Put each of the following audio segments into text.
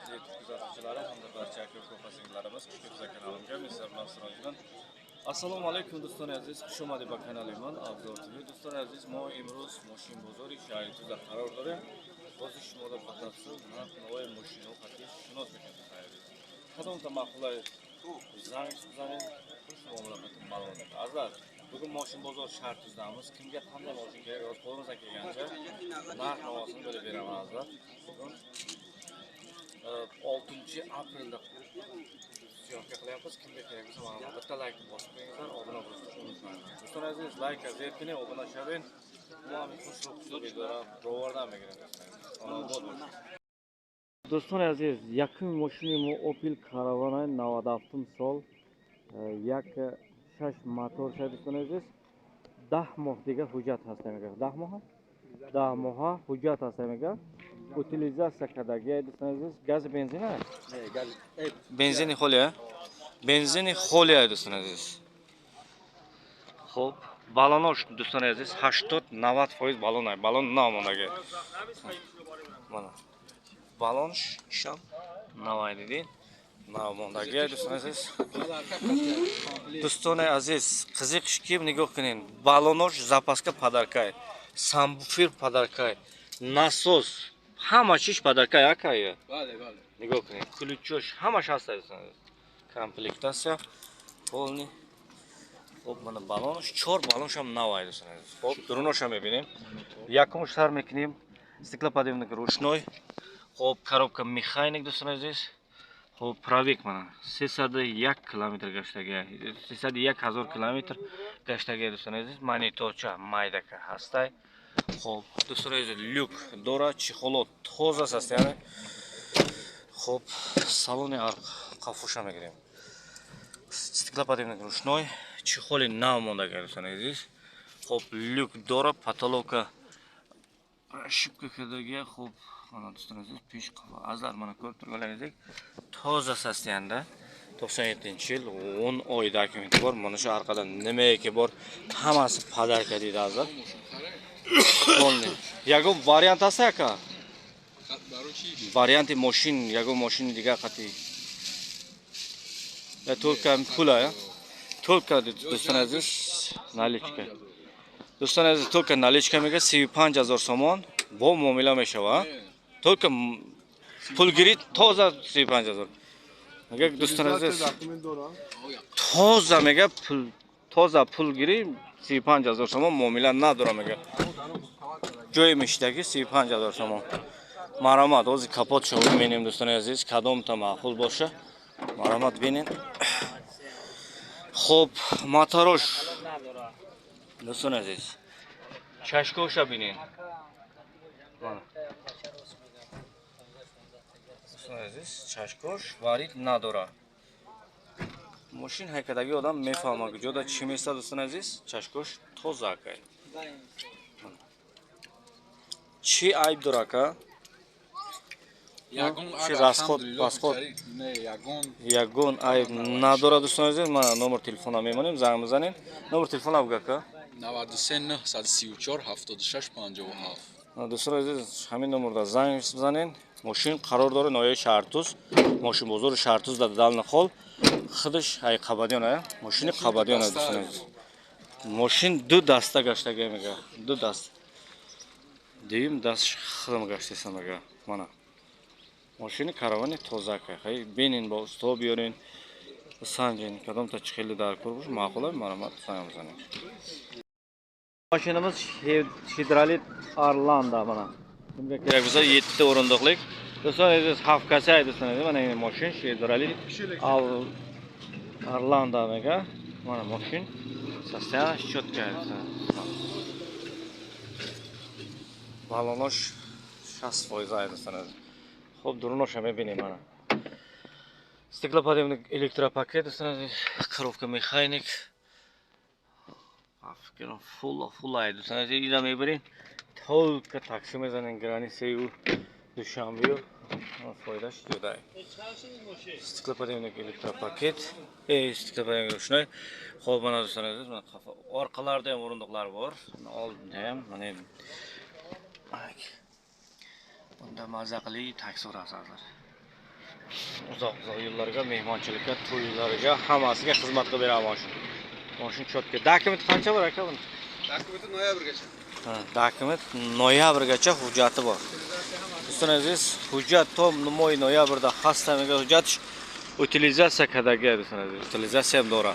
YouTube kuzatuvchilari hamda barcha aka-uka-singillarimiz Xushkuz kanalimga men Assalomu alaykum do'stlar aziz, xush omading ba kanalimdan Avzor TV. Do'stlar aziz, ma imroz moshin bozori shahri Tuzla qaror dore. O'zish moda batafsil narx-navoy mashina xatish shunos ekan aziz. Qadamda maqulay zang zarin xush muomalatim ma'lum. Azizlar, bugun moshin bozor shartizdamiz. Kimga qanday moshin kerak, o'z qo'limizdan kelgancha narx-navosini bilib beraman azizlar. Bugun 6-aprelda syomka qilyapmiz. Kimga kerak bo'lsa mana bitta like bosib qo'yinglar, obuna bo'lishni unutmang. Do'stlar aziz, like azerkini obuna shavin. Muammo xushroq videolar ro'vardan megiramiz. Ona bod bo'lsin. Do'stlar aziz, yaqin mashinamni Opel Caravana 97 sol. Yak 6 motor do'stlar aziz. 10 moh degan hujjat hastamiga. 10 moh? 10 moh hujjat hastamiga. Utilizatsiya kadagi do'stlar aziz, gaz benzin ha? Gaz. Benzin xoliya. Benzin xoliya do'stlar aziz. Xo'p, balonosh do'stlar aziz 80-90% balon. Balon namunagi. Mana. Balon sham navay dedin. Namunagi do'stlar aziz. Do'stlar aziz, qiziqishki nigoh qiling. Balonosh zapaska podarkay. Sambufer podarkay. Nasos hamma chish podarkay akaya. Vale. Nigoh qiling. Ключош hamma shasta do'stlar. Komplektatsiya полный. Xo'p, mana balon, 4 balon ham navay do'stlar. Xo'p, durinosh ham bebinin. Yakun shtar mekinim. Стеклоподъемник ручной. Xo'p, коробка механик do'stlar aziz. Xo'p, pробег mana 301 km gashdagi. 301,000 km gashdagi do'stlar aziz. Monitocha maydaka hastay. Xo'p, do'stlar aziz, lyuk dora chexolot toza состояние. Xo'p, saloni qafusha megirim. Стеклоподъемник ручной. Чехоли наумондagi do'stlar aziz. Xo'p, lyuk dora patoloka ошибка kadagi. Xo'p, mana do'stlar aziz, pesh qava. Azlar mana ko'rib turganlaringizdek toza sostoyanda 97-yil 10 oy dokumenti bor. Mana shu orqada nimaiki bor, hammasi podarka deydi azlar. Полный. Ягон вариант аса aka? Варианти машин, ягон машин дига qati. Только pula ya. Только do'stlar aziz наличка. Do'stlar aziz, только наличка mega 35,000 somon bu muomala meshava. Только pul girit toza 35,000. Agar do'stlar aziz toza mega pul toza pul girit 35,000 somon muomala nadora mega. Joymishdagi 35,000 somon. Maromat o'zi kapot sho'u mening do'stlar aziz, kadomta ma'qul bo'lsa maromat benin. Xo'p, motorosh do'stlar aziz. Chashkosha benin. Mana. Do'stlar aziz, chashkosh varid nadora. Mashin haykadagi odam mefahmaga joda chimesta do'stlar aziz, chashkosh toza akay. Chi ayb duraka? Chi расход, расход. Ягон ayb nadora do'stlar aziz. Mana nomer telefonam memonim, zang mizanin. Nomer telefon avgaka? 93 934 76 57. Do'stlar aziz, hamin nomerda zang mizanin. Mashin qaror dore noya Shartuz. Mashin bozor Shartuzda dalni xol. Xidish ay qabadion ay. Mashini qabadion do'stlar aziz. Mashin du dasta gashdagi mega. Du dast. Deyim dast xidam gashtesamaga. Mana. Mashini karavani toza kay. Benin bo stop yorin. Sanjin kadamta chiqildi dar ko'rish ma'qul maromat sanamzaning. Mashinamiz hidrolit Arlanda mana. Kimga kerak bo'lsa 7 ta o'rindiqlik. Do'stlar aziz, hafkasi do'stlar aziz, mana bu mashin hidrolit Arlanda mega. Mana mashin sostoяние четкое. Balonosh 60% do'stlar aziz. Xo'p, durinosh ham bening mana. Стеклоподъемник электропакет, коробка механик. Афкера full aydı. Sana idame beri. Только taksim ezanen granisi Dushanbe. Foydaş diyor. Стеклоподъемник электропакет. Стеклоподъемник shunday. Xo'p, mana do'stlar aziz, mana orqalarda ham o'rindiqlar bor. Oldinda ham mana bunda mazza qilib taksi urasizlar. Uzoq yo'llarga, mehmonchilikka, to'ylarga, hammasiga xizmat qilib beradi mashina. Mashina cho'tka. Dokument qancha bor aka buni? Dokumenti noyabrgacha. Ha, dokument noyabrgacha hujjati bor. Do'stlaringiz, hujjat tom noyabrda xastamiga hujjat utilizatsiya kadagi do'stlaringiz. Utilizatsiya ham dora.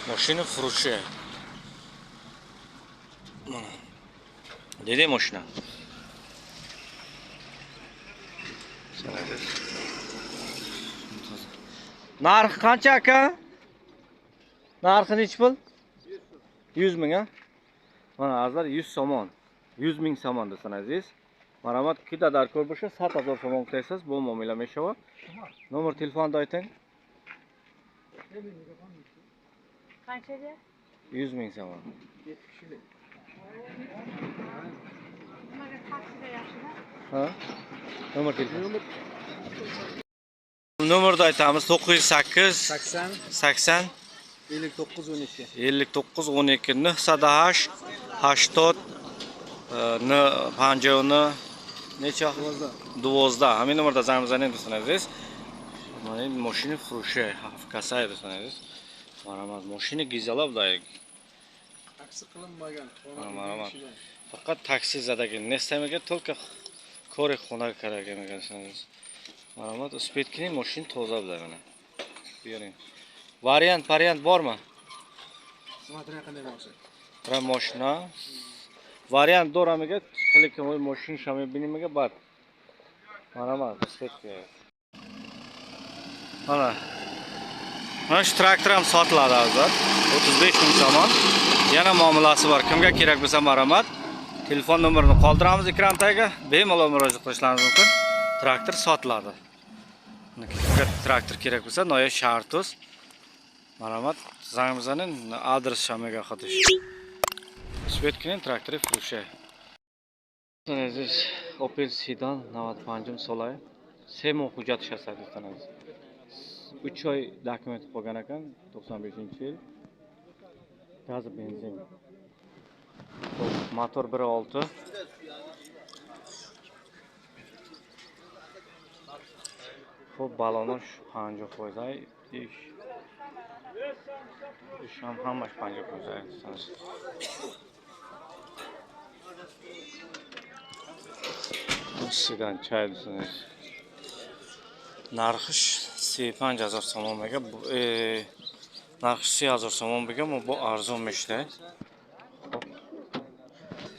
Mashina furushi. Mana. Dedi mashina. Narxi qancha aka? Narxi nechi pul? 100 ming ha? Mana azar 100 somon. 100 ming somon desan aziz. Marhamat, kida darkor bo'lsa 7000 somon qilasiz. Bu muomala meshava. Nomer telefonni ayting. Qanchaga? 100 ming somon. Nimaga taksida yaxshida? Ha? Nomer telefon. Nomerni aytamiz 908 80 80 59 12. 59 12 908 80 50 necha? 12. Hamma nomerda zamzaning do'stlaringiz. Mana endi mashina furushi, hafkasay do'stlaringiz. Marhamat, mashina gizalovdagi. Taksi qilinmagan. Marhamat. Faqat taksi zadagi nestamaga только kore xonaga qaragan ekansiz. Marhamat, uspetkining mashina toza bilan mana. Bering. Variant bormi? Смотря qanday bo'lsa. Прям mashina. Variant doramiga qilgan o'y mashina shami binimaga bat. Marhamat, uspetki. Mana. Mana shu traktor ham sotiladi hozir. 35 ming somon. Yana muomalasi bor. Kimga kerak bo'lsa marhamat, telefon nomerini qoldiramiz ekran tagiga. Bemalol murojaat qilishlaringiz mumkin. Traktor sotiladi. Kimga traktor kerak bo'lsa, Noya Shartus. Marhamat, zangimizaning adres shamiga xotish. Svetkining traktori furushi. Aziz, Opel Sedan 95 solay. Semo hujjat shasadi tanasiz. 3 oy dokument qolgan ekan, 95-yil. Gaz benzin. Motor 1.6. Xo'p, balonish 50%. Ish ham hammasi 50%. Sedan chaydisiz. Narxi 5000 so'mga, narxi 3000 so'mga, bu arzon mishda.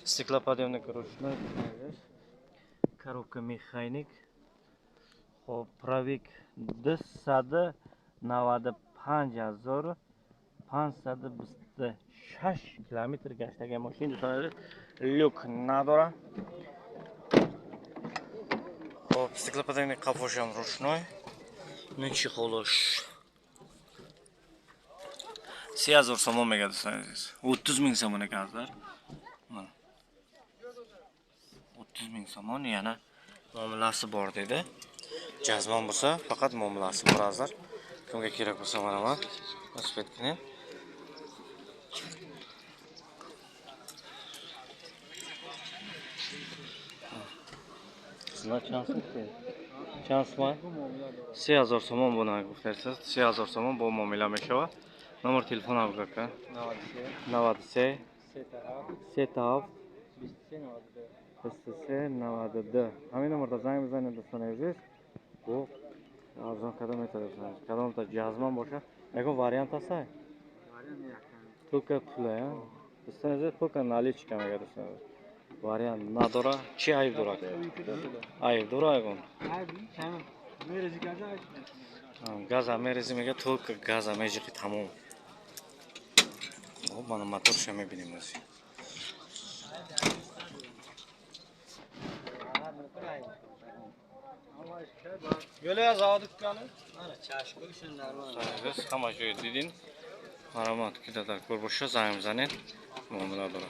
Стеклоподъемник ручной, коробка механик. Xo'p, provik 295,506 kilometr gashtagan mashina sanadi. Lyuk nadora. Xo'p, стеклоподъемник qaffosh ham ручной. Nechi xolosh. 3000 so'm mega desangiz. 30 ming so'mga gazlar. Mana. 30 ming so'm yana muomalasi bor dedi. Jazmon bo'lsa, faqat muomalasi bor azar. Kimga kerak bo'lsa marhamat, uspetkining. Chansmi? 3000 so'm buni guftarsiz. 3000 so'm bu muomala meshava. Nomer telefon aka. 97 Setov 92 Hamma nomerda zangimizni do'stlaringiz. Bu arzon qadam etadi. Qadamda jazman bo'lsa, lekin variant asa. Variant yaqin. Только pula, ha. Do'stlaringiz только наличка mega do'stlar. Variant nadora, chi ayb dura. Ayb dura aygon. Ayb, chami. Merezi gaza. Gaza merezimiga только gaza mejiki tamom. O bana motor shami bilamiz. Yo'la zavod dukani. Mana chashko shundan Siz hamma joy dedin. Marhamat, kitalar ko'rboshcha zangimizni muomalalar.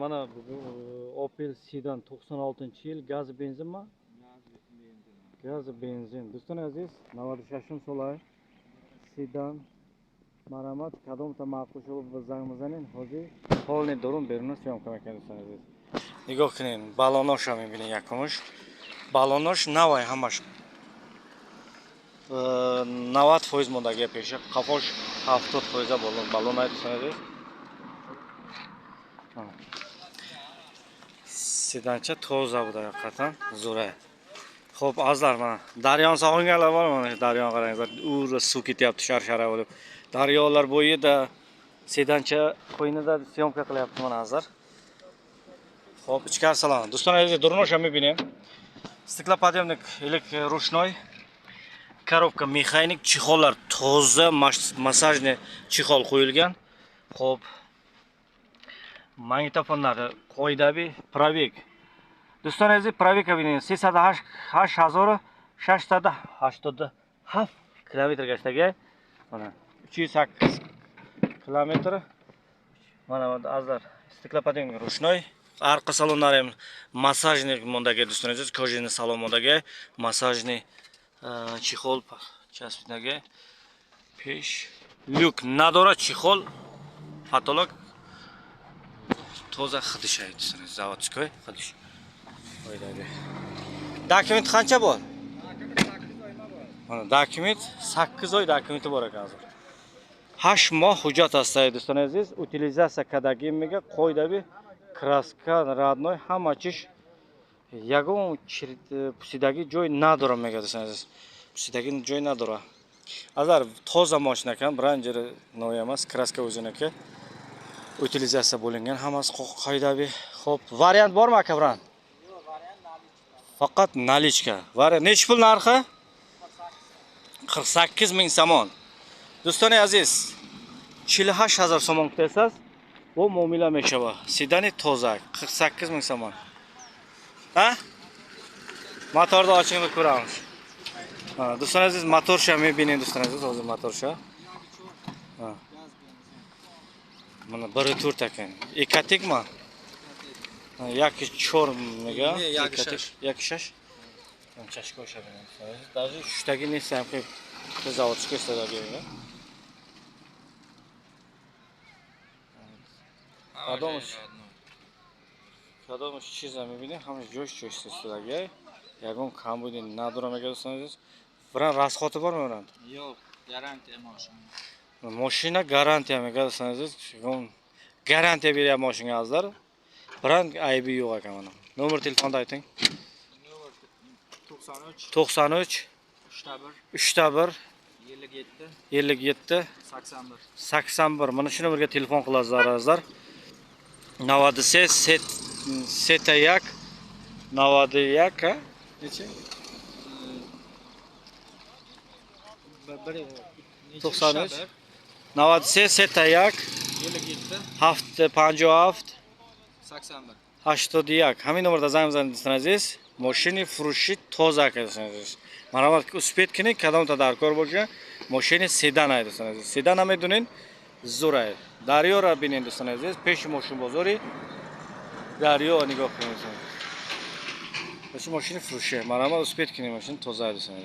Mana bu Opel Sedan 96-yil gaz benzinmi? Gaz benzin. Do'stlar aziz, 96 solay Sedan. Marhamat, qadamda ma'qul bo'lib zangimizni hozir polni dorum beriniz syomka ekansiz. Nigoh qiling, balonosh ham bilan yakumush. Balonosh navay hamash 90% mo'ndagi peshi, qafosh 70% balon aytsangiz. Sedancha toza bu haqiqatan zo'ra. Xo'p, azizlar, mana daryoni sog'inganlar bor, mana daryoni qaranglar, suv ketyapti shar-shara bo'lib. Daryolar bo'yida sedancha qo'ynida syomka qilyapti mana azizlar. Xo'p, ichkari salon. Do'stlar, durnosh мы бинем. Стеклоподъемник ручной. Коробка mexanik, chexollar toza, massajli chexol qo'yilgan. Xo'p. Magnitofonlar qo'ydabi pробег. Do'stlar, pробег binin 8687 kilometrga ishlagan. Mana 308 kilometr. Mana azizlar, стеклоподъемник ручной. Arqa salonlari ham massajli modagi do'stlar, kojini salon modagi massajli chexol chaspidagi pesh lyuk nadora chexol patolog toza hidish aytsangiz zavodskoy hidish. Qo'ydagi. Dokument qancha bor? Mana dokument 8 oy dokumenti bor ekan hozir. 8 moh hujjat asay do'stlar aziz, utilizatsiya kadagimiga qo'ydagi kraska родной hamma chish yagon pusidagi joy nadora mega desangiz. Pusidagi joy nadora. Azar toza mashina ekan, branjeri noy emas, kraska o'ziniki. Utilizatsiya bo'lingan hammasi qoidaviy. Xo'p, variant bormi aka, bran? Yo'q, variant nalichka. Faqat nalichka. Variant necha pul narxi? 48 ming somon. Do'stlar aziz, 48000 somon kutasiz. Bu muomala meshava. Sedani toza 48 ming somon. Ha? Motorni ochingni ko'ramiz. Ha, do'stlar aziz, motorsha men binin do'stlar aziz, hozir motorsha. Ha. Mana 1.4 ekan. Ekatikmi? Yoki chormiga? Yoki shash. Chashka o'shagan. Даже shuchtagi nesa ham qo'yib zavodga istadagan. Kadom chizami bini, hamma jo'sh istadagan. Yagon kam bo'ldi, naduramaga do'stlar. Biran rasxoti bormi biran? Yo'q, garantiya mashina. Mashina garantiyamiga do'stlar. Garantiya beryapti mashinaga azizlar. Biran aybi yo'q ekan mana. Nomer telefonni ayting. 93 3 57 81. Mana shu nomerga telefon qilasizlar azizlar. Navadisi setayak Navadiyak necha? 93 Navadisi setayak 57 57 81 Hamma nomerda zang aziz. Mashina furushi toza ekan. Maravat uspetkini kadam-ta darkor bo'lgan mashina sedan aytsan aziz. Sedan ham edinin zo'ray. Daryo ra binin do'stlar aziz. Pesh moshin bozori. Daryo nigoh qiling. Mashina furushi. Maravat uspetkini mashina toza aytsan.